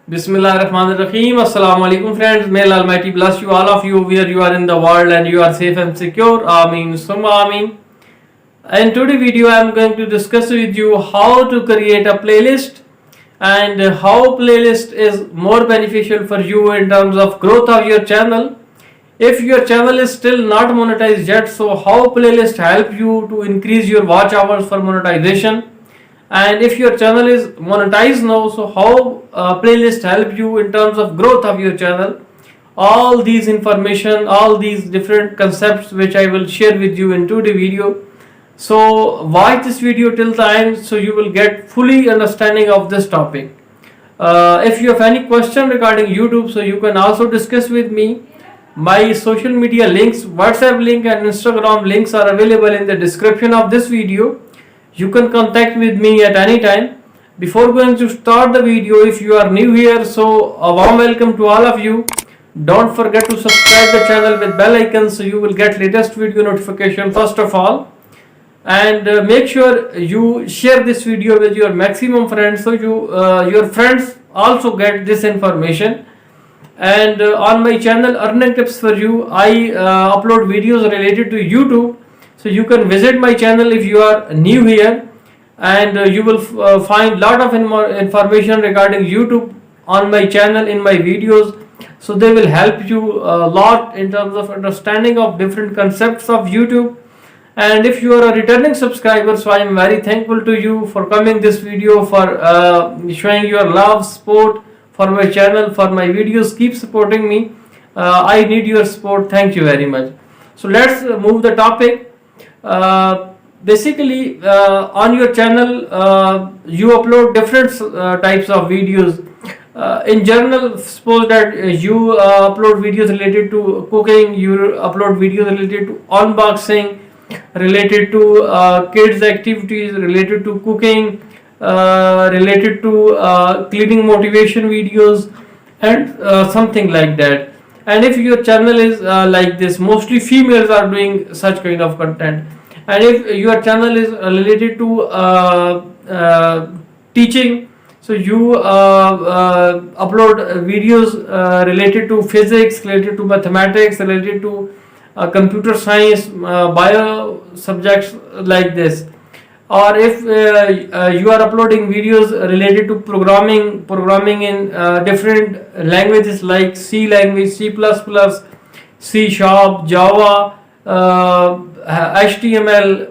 Bismillahirrahmanirrahim. Assalamu alaikum friends. May Allah Almighty bless you, all of you, where you are in the world and you are safe and secure. Ameen. Summa Ameen. In today's video, I am going to discuss with you how to create a playlist and how playlist is more beneficial for you in terms of growth of your channel. If your channel is still not monetized yet, so how playlist help you to increase your watch hours for monetization? And if your channel is monetized now, so how playlist help you in terms of growth of your channel? All these information, all these different concepts which I will share with you in today's video. So watch this video till the end so you will get fully understanding of this topic. If you have any question regarding YouTube, so you can also discuss with me. My social media links, WhatsApp link and Instagram links are available in the description of this video. You can contact with me at any time. Before going to start the video, if you are new here, so a warm welcome to all of you. Don't forget to subscribe the channel with bell icon so you will get latest video notification first of all. And make sure you share this video with your maximum friends so your friends also get this information. And on my channel Earning Tips for You, I upload videos related to YouTube. So you can visit my channel if you are new here, and you will find lot of information regarding YouTube on my channel in my videos. So they will help you a lot in terms of understanding of different concepts of YouTube. And if you are a returning subscriber, so I am very thankful to you for coming this video, for showing your love, support for my channel, for my videos. Keep supporting me. I need your support. Thank you very much. So let's move the topic. Basically on your channel you upload different types of videos. In general, suppose that you upload videos related to cooking, you upload videos related to unboxing, related to kids activities, related to cooking, related to cleaning motivation videos, and something like that. And if your channel is like this, mostly females are doing such kind of content. And if your channel is related to teaching, so you upload videos related to physics, related to mathematics, related to computer science, bio subjects like this. Or if you are uploading videos related to programming in different languages like C language, C++, C Sharp, Java, HTML,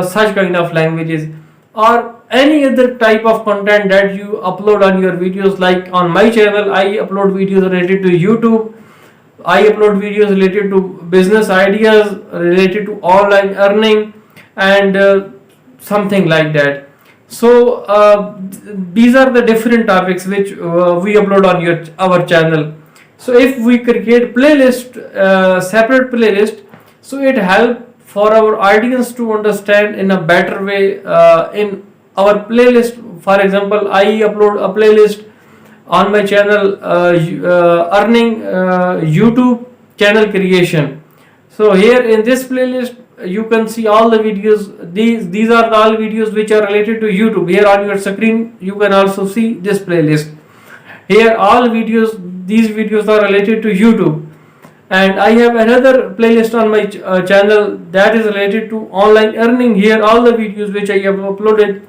such kind of languages, or any other type of content that you upload on your videos. Like on my channel, I upload videos related to YouTube, I upload videos related to business ideas, related to online earning, and something like that. So these are the different topics which we upload on our channel. So if we create playlist, separate playlist, so it help for our audience to understand in a better way in our playlist. For example, I upload a playlist on my channel earning YouTube channel creation. So here in this playlist you can see all the videos. These are all videos which are related to YouTube. Here on your screen you can also see this playlist. Here all videos, these videos are related to YouTube. And I have another playlist on my channel that is related to online earning. Here all the videos which I have uploaded,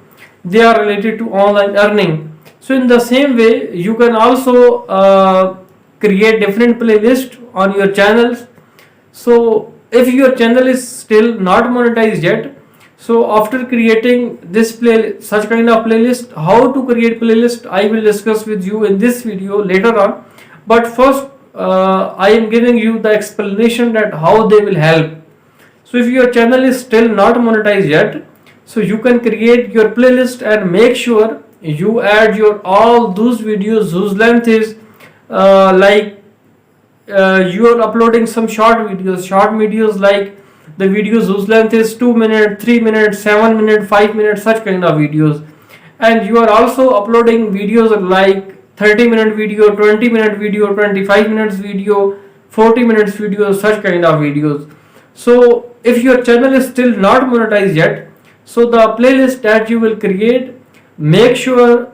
they are related to online earning. So in the same way you can also create different playlists on your channels. So if your channel is still not monetized yet, so after creating this such kind of playlist, how to create playlist, I will discuss with you in this video later on. But first I am giving you the explanation that how they will help. So if your channel is still not monetized yet, so you can create your playlist and make sure you add your all those videos whose length is you are uploading some short videos like the videos whose length is 2 minutes, 3 minutes, 7 minutes, 5 minutes, such kind of videos. And you are also uploading videos like 30-minute video, 20-minute video, 25 minutes video, 40 minutes video, such kind of videos. So if your channel is still not monetized yet, so the playlist that you will create, make sure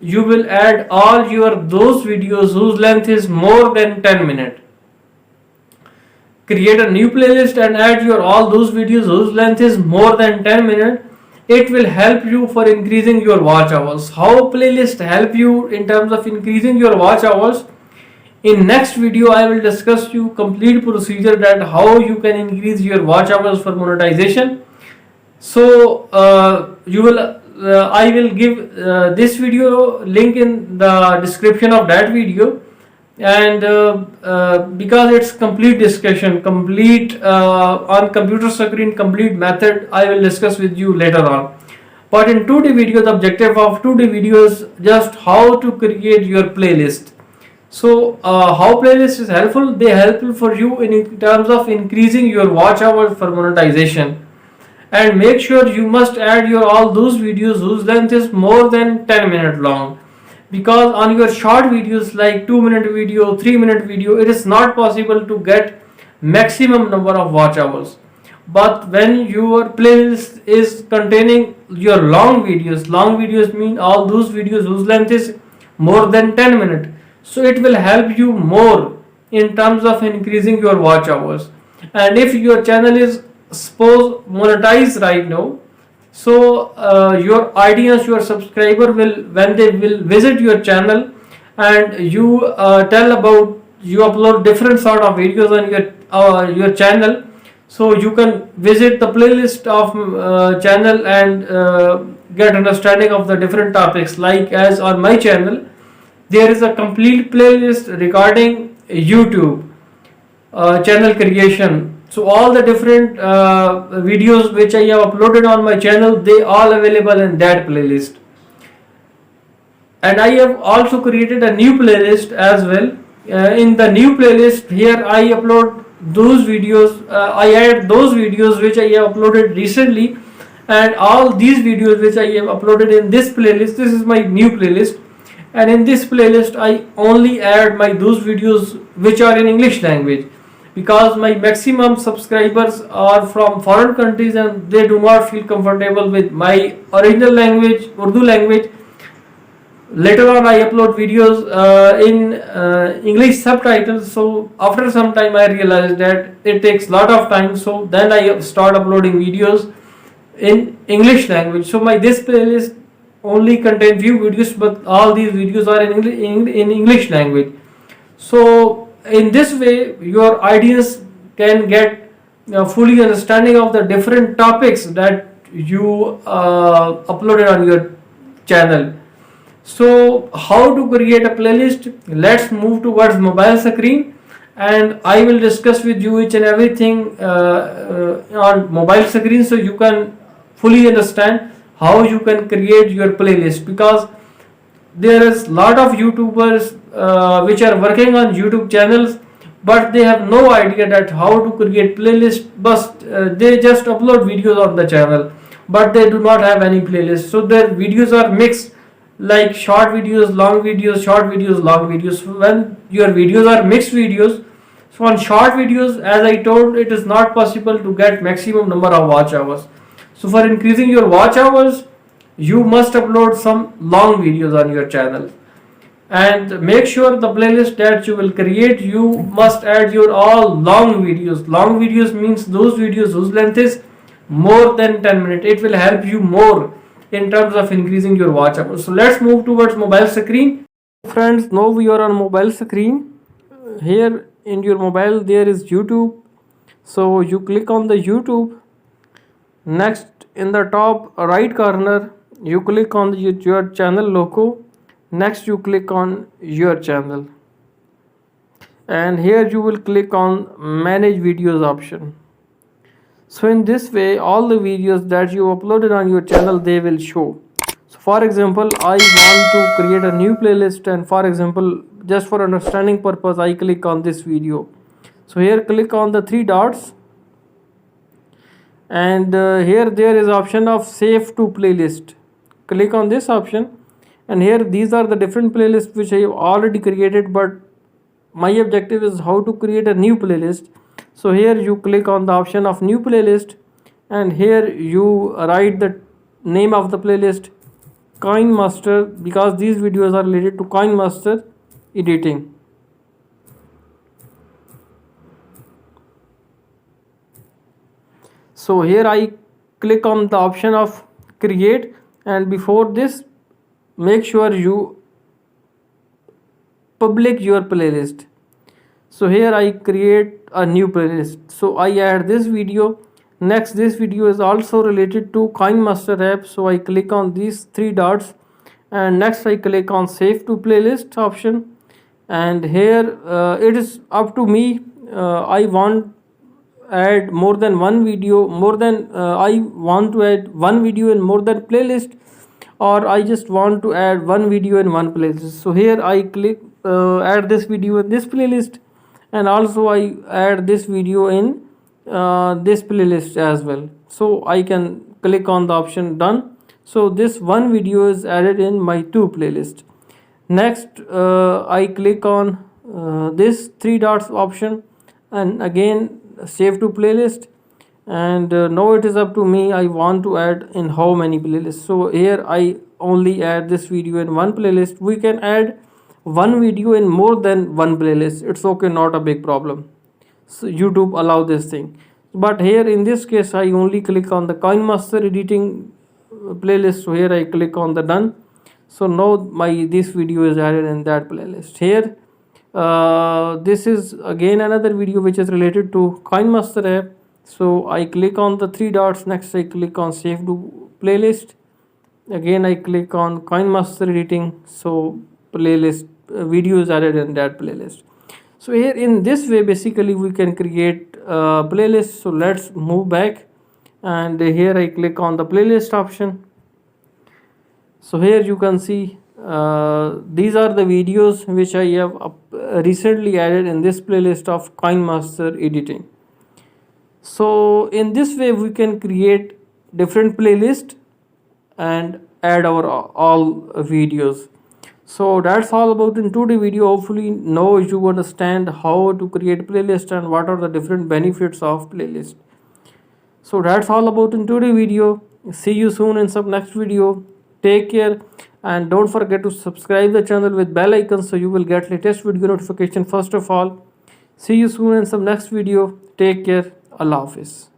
you will add all your those videos whose length is more than 10 minutes. Create a new playlist and add your all those videos whose length is more than 10 minutes. It will help you for increasing your watch hours. How playlist help you in terms of increasing your watch hours? In next video I will discuss you complete procedure that how you can increase your watch hours for monetization. So you will I will give this video link in the description of that video, and because it's complete discussion, complete on computer screen, complete method I will discuss with you later on. But in today video, the objective of today video is just how to create your playlist. So how playlist is helpful? They helpful for you in terms of increasing your watch hours for monetization. And make sure you must add your all those videos whose length is more than 10 minutes long, because on your short videos like 2-minute video, 3-minute video, it is not possible to get maximum number of watch hours. But when your playlist is containing your long videos mean all those videos whose length is more than 10 minutes, so it will help you more in terms of increasing your watch hours. And if your channel is suppose monetized right now, so your audience, your subscriber will, when they will visit your channel and you tell about, you upload different sort of videos on your channel, so you can visit the playlist of channel and get understanding of the different topics. Like as on my channel there is a complete playlist regarding YouTube channel creation. So all the different videos which I have uploaded on my channel, they all available in that playlist. And I have also created a new playlist as well. In the new playlist, here I upload those videos, I add those videos which I have uploaded recently, and all these videos which I have uploaded in this playlist. This is my new playlist, and in this playlist I only add those videos which are in English language, because my maximum subscribers are from foreign countries and they do not feel comfortable with my original language, Urdu language. Later on I upload videos in English subtitles, so after some time I realized that it takes lot of time, so then I start uploading videos in English language. So this playlist only contains few videos, but all these videos are in English language. So in this way your audience can get fully understanding of the different topics that you uploaded on your channel. So how to create a playlist? Let's move towards mobile screen, and I will discuss with you each and everything on mobile screen, so you can fully understand how you can create your playlist. Because there is lot of YouTubers which are working on YouTube channels, but they have no idea that how to create playlist. But they just upload videos on the channel, but they do not have any playlist. So their videos are mixed, like short videos, long videos, short videos, long videos. When your videos are mixed videos, so on short videos, as I told, it is not possible to get maximum number of watch hours. So for increasing your watch hours, you must upload some long videos on your channel. And make sure the playlist that you will create, you must add your all long videos. Long videos means those videos whose length is more than 10 minutes. It will help you more in terms of increasing your watch hours. So let's move towards mobile screen. Friends, now we are on mobile screen. Here in your mobile there is YouTube. So you click on the YouTube. Next, in the top right corner, you click on your channel logo. Next, you click on your channel, and here you will click on manage videos option. So in this way, all the videos that you uploaded on your channel, they will show. So for example, I want to create a new playlist, and for example, just for understanding purpose, I click on this video. So here click on the three dots, and here there is option of save to playlist. Click on this option, and here these are the different playlists which I have already created, but my objective is how to create a new playlist. So here you click on the option of new playlist, and here you write the name of the playlist, KineMaster, because these videos are related to KineMaster editing. So here I click on the option of create, and before this make sure you public your playlist. So here I create a new playlist. So I add this video. Next, this video is also related to KineMaster app. So I click on these three dots, and next I click on save to playlist option. And here it is up to me. I want add more than one video, more than I want to add one video in more than playlist, or I just want to add one video in one playlist. So here I click add this video in this playlist, and also I add this video in this playlist as well. So I can click on the option done. So this one video is added in my two playlist. Next I click on this three dots option, and again save to playlist, and now it is up to me. I want to add in how many playlists. So here I only add this video in one playlist. We can add one video in more than one playlist, it's okay, not a big problem. So YouTube allow this thing, but here in this case I only click on the KineMaster editing playlist. So here I click on the done. So now this video is added in that playlist. Here this is again another video which is related to KineMaster app. So I click on the three dots. Next I click on save to playlist. Again I click on KineMaster editing. So playlist video is added in that playlist. So here in this way basically we can create playlist. So let's move back, and here I click on the playlist option. So here you can see these are the videos which I have recently added in this playlist of KineMaster editing. So in this way we can create different playlist and add our all videos. So that's all about in today's video. Hopefully now you understand how to create playlist and what are the different benefits of playlist. So that's all about in today's video. See you soon in some next video. Take care, and don't forget to subscribe the channel with bell icon so you will get latest video notification first of all. See you soon in some next video. Take care. Allah Hafiz.